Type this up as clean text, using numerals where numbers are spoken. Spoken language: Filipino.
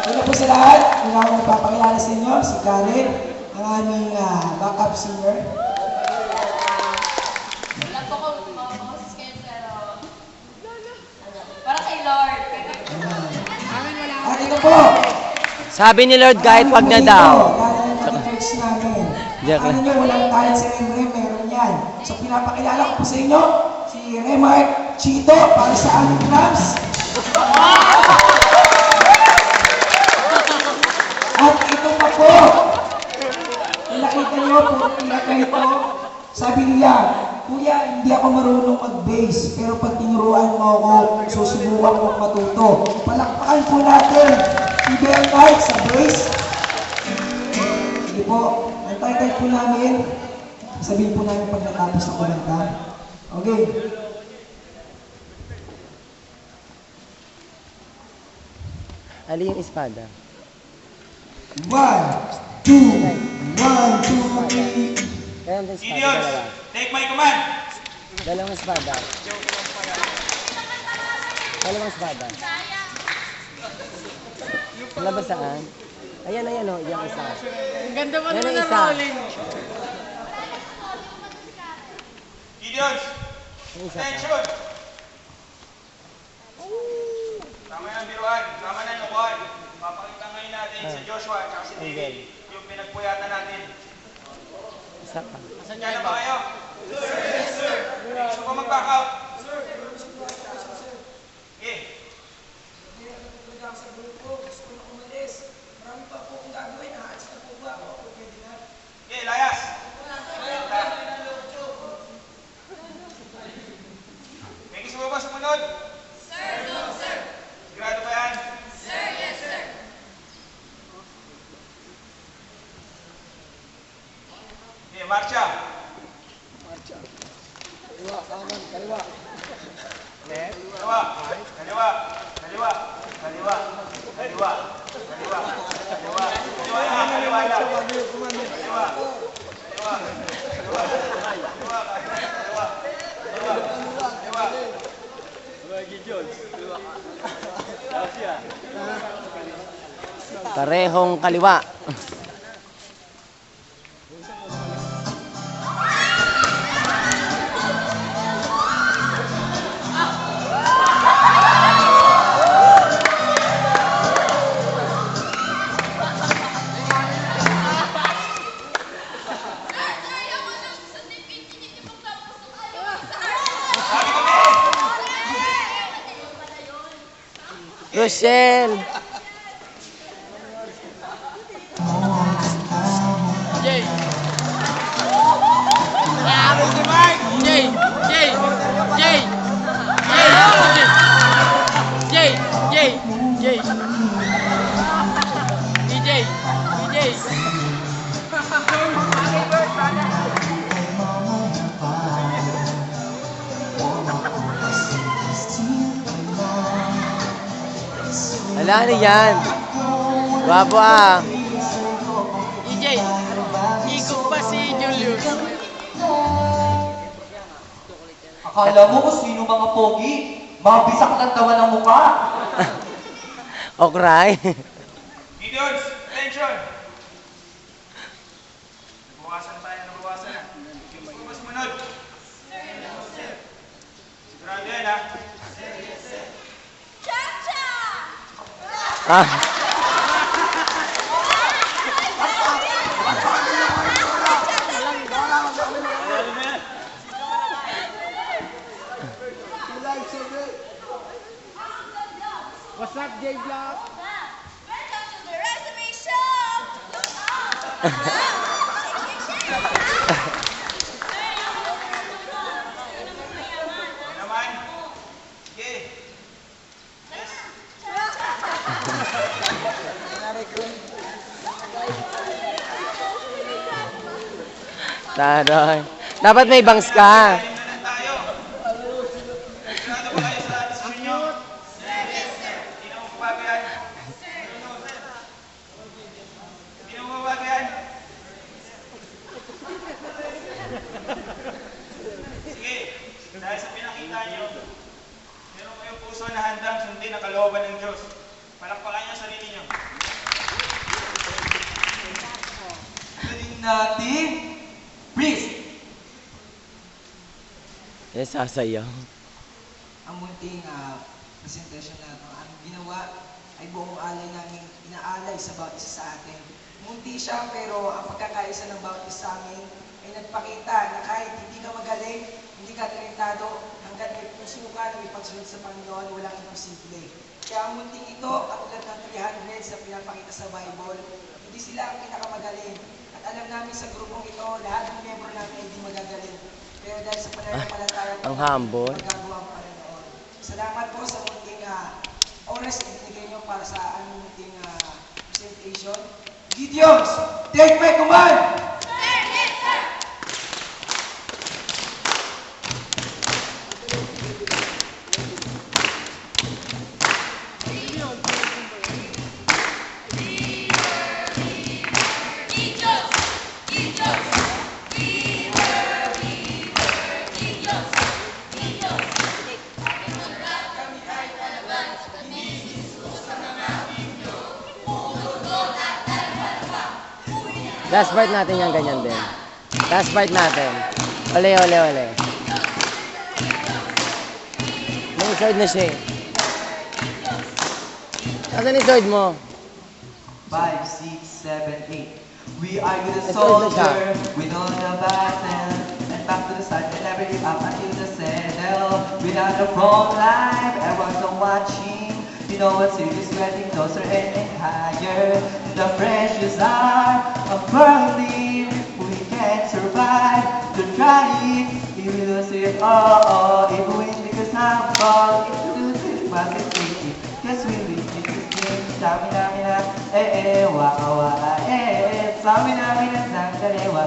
Una po sa lahat, una akong ipapakilala sa inyo, si Karen, ang aming backup singer. Wala po kong boses kayo, pero para kay Lord. At ito po, Sabi ni Lord kahit wag na daw. Karen ang church namin. Joke Ano lang. nyo, walang talent sa Remre, meron yan. So pinapakilala ko po sa inyo, si Remark Chito para sa aming drums. At ito pa po, nakita nyo, puro pinaka ito. Sabi niya, Kuya, hindi ako marunong mag-bass, pero pag tinuruan mo ako, susubukan ko matuto. Palakpakan po natin si Bell Knight sa bass. Sige po, ang title po namin, sabihin po namin pag natapos na kumanta. Okay. Ali yung espada. 1, 2, 1, 2, 3. Kaya ang espada, Gideons, dalawa. take my command. Dalawang espada. Dalawang espada. Wala ba saan? Ayan, ayan o, yung isa. Ang ganda mo Yan naman ang ng isa. rolling. Gideons, Yung isa pa. attention. Tama yung biruan, tama na yung lokohan. Papakita ngayon natin si Joshua at si David yung pinagpuyatan natin. Isa pa. Kaya na ba kayo? Yes, sir. Gusto ko mag-back out? Okay. Sa grupo, gusto ko na umalis. Marami pa po kung gagawin. Aalis na po ba ako? Pwede na. Okay, layas. May gusto mo ba sumunod? Sir, no, sir. Sigurado ba yan? Sir, yes, sir. Okay, marcha. Kaliwa, kanan, kaliwa. Kaliwa, kaliwa, kaliwa, kaliwa, kaliwa, kaliwa, kaliwa, kaliwa lang, kaliwa lang. Kaliwa, kaliwa, kaliwa, kaliwa, kaliwa, kaliwa, kaliwa. Parehong kaliwa. Rochelle! Jay! Abot si Mark! Jay! Jay! Jay! Jay! Jay! Jay! DJ! DJ! Wala na yan. Guwapo ah. DJ! Ikot pa si Julius. Akala mo kung sino mga pogi? Mga bisak ng tawa ng mukha. Okray. Gideons, attention. Nabawasan tayo, nabawasan. Gusto ko ba sumunod? Sigurado yan, ha? Ah. What's up, J Vlog? Welcome to the resume show! Ano naman? Sige. Yes. Taroy. Dapat may bangs ka. Tayo na lang tayo. Sigurado ba kayo sa desisyon nyo? Hindi na magbabago yan. Hindi na magbabago yan. Sige, dahil sa pinakita nyo, meron kayong puso na handang sundin ang kalooban ng Diyos. Palakpakan niyo ang sarili nyo. natin, Breeze. Yan, sasayaw. Ang munting presentation na ito, ang ginawa ay buong alay namin inaalay sa bawat isa sa atin. Munti siya pero ang pagkakaisa ng bawat isa sa amin ay nagpakita na kahit hindi ka magaling, hindi ka talentado, hanggat may puso ka na may pagsunod sa Panginoon, walang imposible. Kaya ang munting ito, katulad ng 300 sa pinapakita sa Bible, hindi sila ang pinakamagaling. At alam namin sa grupong ito, lahat ng membro namin ay hindi magagaling. Pero dahil sa pananampalataya ang humble. magagawa ang Panginoon. Salamat po sa munting oras na ibinigay niyo para sa aming munting presentation. Gideons, take my command! Last part natin yan, ganyan din. Last part natin. Ole, ole, ole. May sword na siya eh. Asan yung sword mo? 5, 6, 7, 8. We are the Let's go, let's go. soldier, we know the battle, and back to the side, and never give up until the saddle. Without the front line, everyone's watching. You know what's serious, getting closer and higher. The pressures are burning, we can't survive. To try it, if we lose it, oh, if we win because I'm fall, if we lose it, but it's easy. Cause we win this game, stamina, waka waka, stamina, sangkalewa.